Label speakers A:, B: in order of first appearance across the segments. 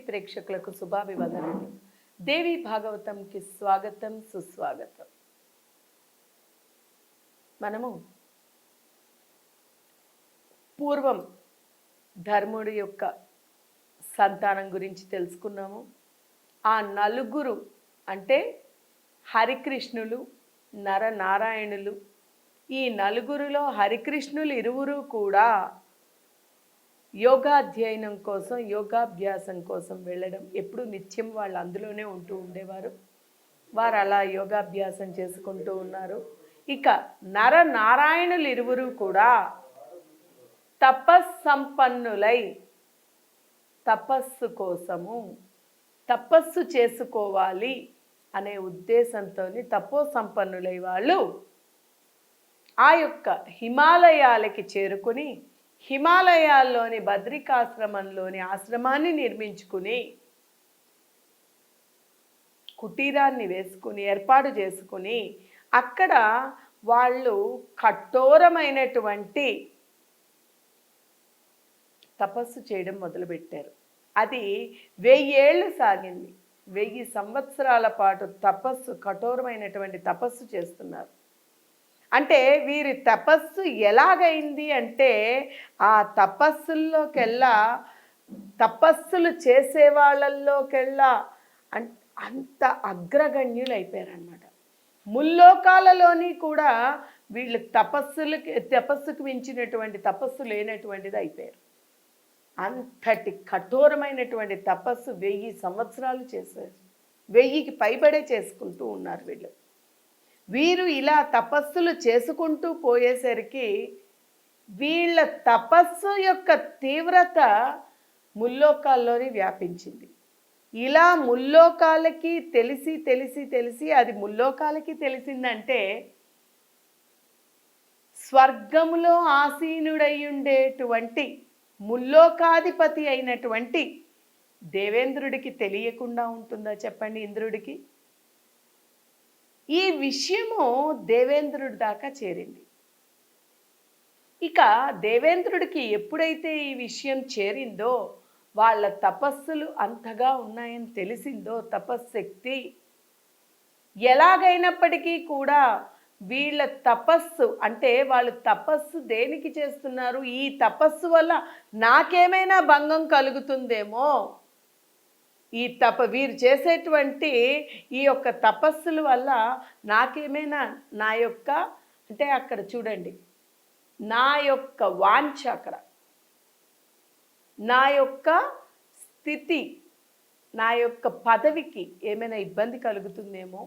A: ప్రేక్షకులకు శుభాభివందనలు. దేవి భాగవతంకి స్వాగతం, సుస్వాగతం. మనము పూర్వం ధర్ముడి యొక్క సంతానం గురించి తెలుసుకున్నాము. ఆ నలుగురు అంటే హరికృష్ణులు, నరనారాయణులు. ఈ నలుగురిలో హరికృష్ణులు ఇరువురు కూడా యోగాధ్యయనం కోసం, యోగాభ్యాసం కోసం వెళ్ళడం, ఎప్పుడు నిత్యం వాళ్ళు అందులోనే ఉంటూ ఉండేవారు. వారు అలా యోగాభ్యాసం చేసుకుంటూ ఉన్నారు. ఇక నరనారాయణులు ఇరువురు కూడా తపస్సంపన్నులై తపస్సు కోసము తపస్సు చేసుకోవాలి అనే ఉద్దేశంతో తపోసంపన్నులై వాళ్ళు ఆ యొక్క హిమాలయాలకి చేరుకుని హిమాలయాల్లోని బద్రికాశ్రమంలోని ఆశ్రమాన్ని నిర్మించుకుని కుటీరాన్ని వేసుకుని ఏర్పాటు చేసుకుని అక్కడ వాళ్ళు కఠోరమైనటువంటి తపస్సు చేయడం మొదలుపెట్టారు. అది 1000 ఏళ్ళు సాగింది. 1000 సంవత్సరాల పాటు తపస్సు, కఠోరమైనటువంటి తపస్సు చేస్తున్నారు. అంటే వీరి తపస్సు ఎలాగైంది అంటే ఆ తపస్సుల్లోకెల్లా, తపస్సులు చేసే వాళ్ళల్లోకెల్లా అంత అగ్రగణ్యులు అయిపోయారనమాట. ముల్లోకాలలోని కూడా వీళ్ళు తపస్సుకు మించినటువంటి తపస్సు లేనటువంటిది అయిపోయారు. అంతటి కఠోరమైనటువంటి తపస్సు 1000 సంవత్సరాలు చేశారు. 1000కి పైబడే చేసుకుంటూ ఉన్నారు వీళ్ళు. వీరు ఇలా తపస్సులు చేసుకుంటూ పోయేసరికి వీళ్ళ తపస్సు యొక్క తీవ్రత ముల్లోకాల్లోని వ్యాపించింది. ఇలా ముల్లోకాలకి తెలిసి తెలిసి తెలిసి అది ముల్లోకాలకి తెలిసిందంటే స్వర్గములో ఆసీనుడై ఉండేటువంటి ముల్లోకాధిపతి అయినటువంటి దేవేంద్రుడికి తెలియకుండా ఉంటుందా చెప్పండి? ఇంద్రుడికి ఈ విషయము దేవేంద్రుడి దాకా చేరింది. ఇక దేవేంద్రుడికి ఎప్పుడైతే ఈ విషయం చేరిందో, వాళ్ళ తపస్సులు అంతగా ఉన్నాయని తెలిసిందో, తపశ్శక్తి ఎలాగైనప్పటికీ కూడా వీళ్ళ తపస్సు అంటే వాళ్ళు తపస్సు దేనికి చేస్తున్నారు, ఈ తపస్సు వల్ల నాకేమైనా భంగం కలుగుతుందేమో, వీరు చేసేటువంటి ఈ యొక్క తపస్సుల వల్ల నాకేమైనా నా యొక్క అంటే అక్కడ చూడండి, నా యొక్క వాంఛ, అక్కడ నా యొక్క స్థితి, నా యొక్క పదవికి ఏమైనా ఇబ్బంది కలుగుతుందేమో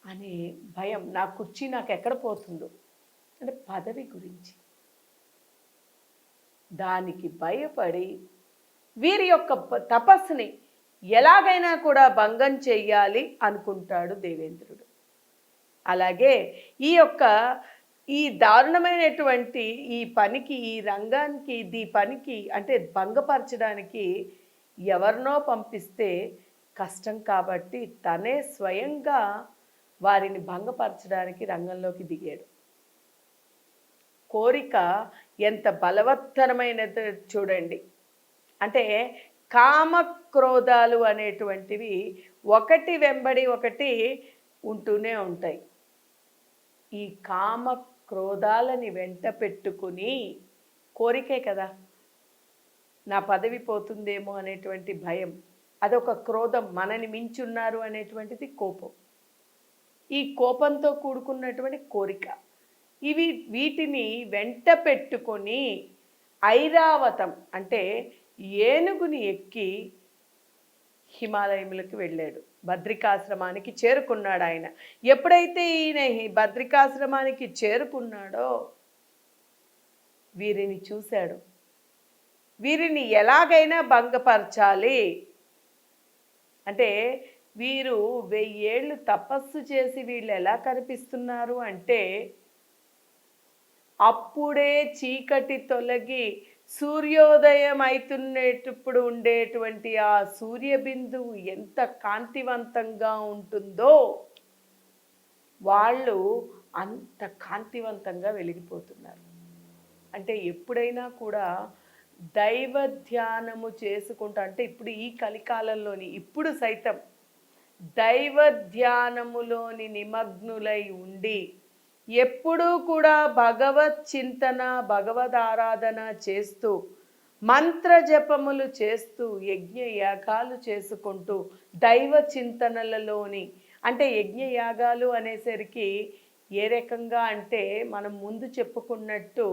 A: అనే భయం, నా కుర్చీ నాకు ఎక్కడ పోతుందో అంటే పదవి గురించి, దానికి భయపడి వీరి యొక్క తపస్సుని ఎలాగైనా కూడా భంగం చెయ్యాలి అనుకుంటాడు దేవేంద్రుడు. అలాగే ఈ దారుణమైనటువంటి ఈ పనికి, ఈ రంగానికి, ఈ పనికి అంటే భంగపరచడానికి ఎవరినో పంపిస్తే కష్టం కాబట్టి తనే స్వయంగా వారిని భంగపరచడానికి రంగంలోకి దిగాడు. కోరిక ఎంత బలవత్తరమైనది చూడండి. అంటే కామక్రోధాలు అనేటువంటివి ఒకటి వెంబడి ఒకటి ఉంటూనే ఉంటాయి. ఈ కామక్రోధాలని వెంట పెట్టుకుని, కోరికే కదా, నా పదవి పోతుందేమో అనేటువంటి భయం, అదొక క్రోధం, మనని మించున్నారు అనేటువంటిది కోపం. ఈ కోపంతో కూడుకున్నటువంటి కోరిక, వీటిని వెంట పెట్టుకొని ఐరావతం అంటే ఏనుగుని ఎక్కి హిమాలయములకు వెళ్ళాడు. బద్రికాశ్రమానికి చేరుకున్నాడు ఆయన. ఎప్పుడైతే ఈయన బద్రికాశ్రమానికి చేరుకున్నాడో వీరిని చూశాడు. వీరిని ఎలాగైనా భంగపరచాలి అంటే, వీరు 1000 ఏళ్ళు తపస్సు చేసి వీళ్ళు ఎలా కనిపిస్తున్నారు అంటే, అప్పుడే చీకటి తొలగి సూర్యోదయం అవుతున్నప్పుడు ఉండేటువంటి ఆ సూర్యబిందువు ఎంత కాంతివంతంగా ఉంటుందో వాళ్ళు అంత కాంతివంతంగా వెలిగిపోతున్నారు. అంటే ఎప్పుడైనా కూడా దైవ ధ్యానము చేసుకుంటా అంటే ఇప్పుడు ఈ కలికాలంలోని ఇప్పుడు సైతం దైవ ధ్యానములోని నిమగ్నులై ఉండి ఎప్పుడూ కూడా భగవత్ చింతన భగవద్ ఆరాధన చేస్తూ మంత్ర జపములు చేస్తూ యజ్ఞ యాగాలు చేసుకుంటూ దైవ చింతనలలోని అంటే యజ్ఞ యాగాలు అనేసరికి ఏ రకంగా అంటే మనం ముందు చెప్పుకున్నట్టు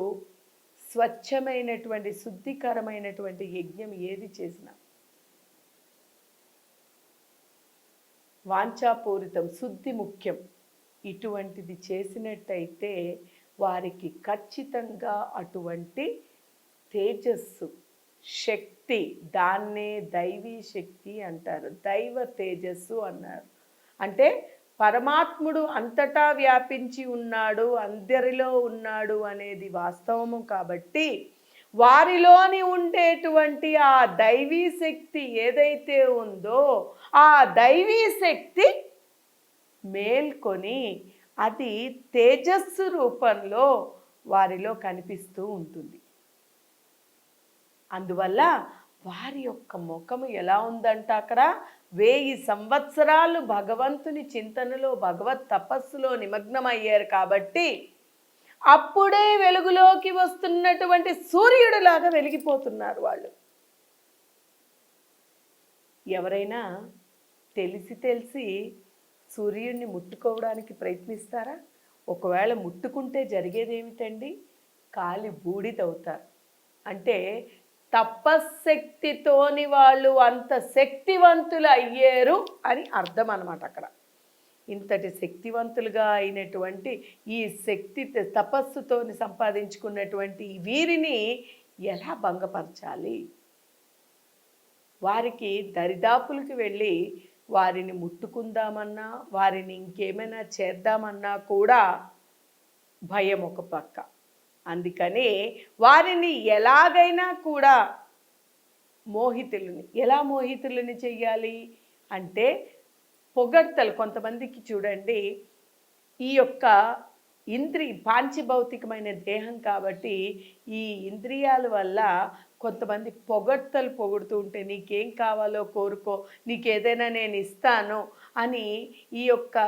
A: స్వచ్ఛమైనటువంటి శుద్ధికరమైనటువంటి యజ్ఞం ఏది చేసినా వాంఛాపూరితం శుద్ధి ముఖ్యం. ఇటువంటిది చేసినట్టయితే వారికి ఖచ్చితంగా అటువంటి తేజస్సు శక్తి దాన్నే దైవీ శక్తి అంటారు, దైవ తేజస్సు అన్నారు. అంటే పరమాత్ముడు అంతటా వ్యాపించి ఉన్నాడు, అందరిలో ఉన్నాడు అనేది వాస్తవము. కాబట్టి వారిలోని ఉండేటువంటి ఆ దైవీ శక్తి ఏదైతే ఉందో ఆ దైవీ శక్తి మేల్కొని అది తేజస్సు రూపంలో వారిలో కనిపిస్తూ ఉంటుంది. అందువల్ల వారి యొక్క ముఖము ఎలా ఉందంట, అక్కడ 1000 సంవత్సరాలు భగవంతుని చింతనలో భగవత్ తపస్సులో నిమగ్నమయ్యారు. కాబట్టి అప్పుడే వెలుగులోకి వస్తున్నటువంటి సూర్యుడిలాగా వెలిగిపోతున్నారు వాళ్ళు. ఎవరైనా తెలిసి సూర్యుడిని ముట్టుకోవడానికి ప్రయత్నిస్తారా? ఒకవేళ ముట్టుకుంటే జరిగేది ఏమిటండి? కాలి బూడిదవుతారు. అంటే తపశ్శక్తితోని వాళ్ళు అంత శక్తివంతులు అయ్యారు అని అర్థం అన్నమాట. అక్కడ ఇంతటి శక్తివంతులుగా అయినటువంటి ఈ శక్తి తపస్సుతోని సంపాదించుకున్నటువంటి వీరిని ఎలా భంగపరచాలి? వారికి దరిదాపులకు వెళ్ళి వారిని ముట్టుకుందామన్నా వారిని ఇంకేమైనా చేద్దామన్నా కూడా భయం ఒక పక్క. అందుకని వారిని ఎలాగైనా కూడా ఎలా మోహితులని చెయ్యాలి అంటే పొగడ్తలు. కొంతమందికి చూడండి, ఈ యొక్క పాంచభౌతికమైన దేహం కాబట్టి ఈ ఇంద్రియాల వల్ల కొంతమంది పొగడ్తలు పొగుడుతూ ఉంటే నీకేం కావాలో కోరుకో, నీకేదైనా నేను ఇస్తాను అని ఈ యొక్క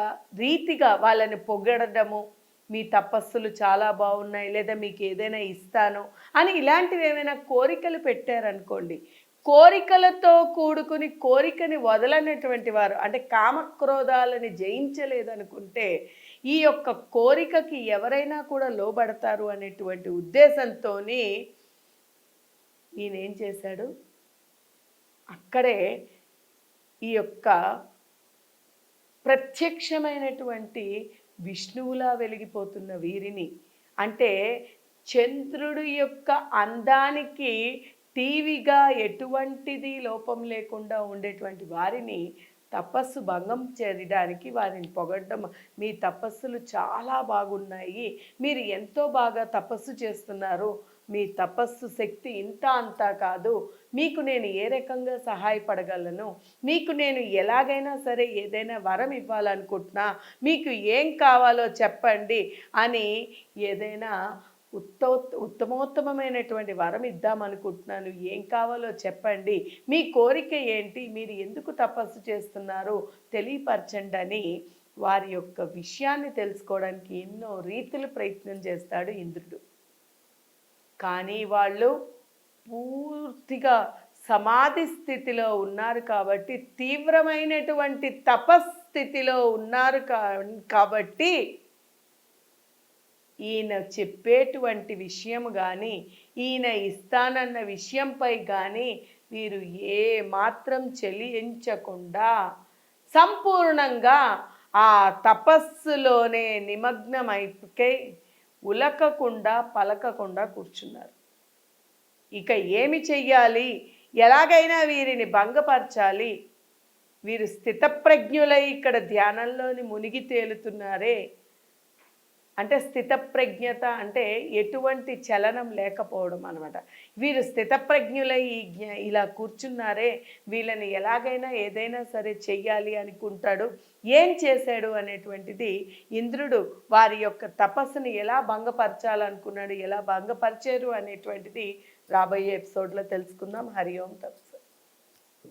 A: రీతిగా వాళ్ళని పొగడము, మీ తపస్సులు చాలా బాగున్నాయి లేదా మీకు ఏదైనా ఇస్తాను అని ఇలాంటివి ఏమైనా కోరికలు పెట్టారనుకోండి, కోరికలతో కూడుకుని కోరికని వదలనటువంటి వారు అంటే కామక్రోధాలని జయించలేదనుకుంటే ఈ యొక్క కోరికకి ఎవరైనా కూడా లోబడతారు అనేటువంటి ఉద్దేశంతో ఈయన ఏం చేశాడు, అక్కడే ఈ యొక్క ప్రత్యక్షమైనటువంటి విష్ణువులా వెలిగిపోతున్న వీరిని అంటే చంద్రుడి యొక్క అందానికి టీవీగా ఎటువంటిది లోపం లేకుండా ఉండేటువంటి వారిని తపస్సు భంగం చేయడానికి వారిని పొగడ్డం, మీ తపస్సులు చాలా బాగున్నాయి, మీరు ఎంతో బాగా తపస్సు చేస్తున్నారు, మీ తపస్సు శక్తి ఇంత అంతా కాదు, మీకు నేను ఏ రకంగా సహాయపడగలను, మీకు నేను ఎలాగైనా సరే ఏదైనా వరం ఇవ్వాలనుకుంటున్నా, మీకు ఏం కావాలో చెప్పండి అని ఏదైనా ఉత్తమోత్తమైనటువంటి వరం ఇద్దామనుకుంటున్నాను, ఏం కావాలో చెప్పండి, మీ కోరిక ఏంటి, మీరు ఎందుకు తపస్సు చేస్తున్నారు తెలియపరచండి అని వారి యొక్క విషయాన్ని తెలుసుకోవడానికి ఎన్నో రీతులు ప్రయత్నం చేస్తాడు ఇంద్రుడు. కానీ వాళ్ళు పూర్తిగా సమాధి స్థితిలో ఉన్నారు కాబట్టి, తీవ్రమైనటువంటి తపస్థితిలో ఉన్నారు కాబట్టి ఈయన చెప్పేటువంటి విషయం కానీ ఈయన ఇస్తానన్న విషయంపై కానీ వీరు ఏ మాత్రం చెలించకుండా సంపూర్ణంగా ఆ తపస్సులోనే నిమగ్నమైపోయి ఉలకకుండా పలకకుండా కూర్చున్నారు. ఇక ఏమి చెయ్యాలి, ఎలాగైనా వీరిని భంగపరచాలి, వీరు స్థితప్రజ్ఞులై ఇక్కడ ధ్యానంలోని మునిగి తేలుతున్నారే, అంటే స్థితప్రజ్ఞత అంటే ఎటువంటి చలనం లేకపోవడం అనమాట. వీరు స్థితప్రజ్ఞులై ఇలా కూర్చున్నారే, వీళ్ళని ఎలాగైనా ఏదైనా సరే చెయ్యాలి అనుకుంటాడు. ఏం చేశాడు అనేటువంటిది ఇంద్రుడు వారి యొక్క తపస్సుని ఎలా భంగపరచాలనుకున్నాడు, ఎలా భంగపరిచారు అనేటువంటిది రాబోయే ఎపిసోడ్లో తెలుసుకుందాం. హరి ఓం తత్.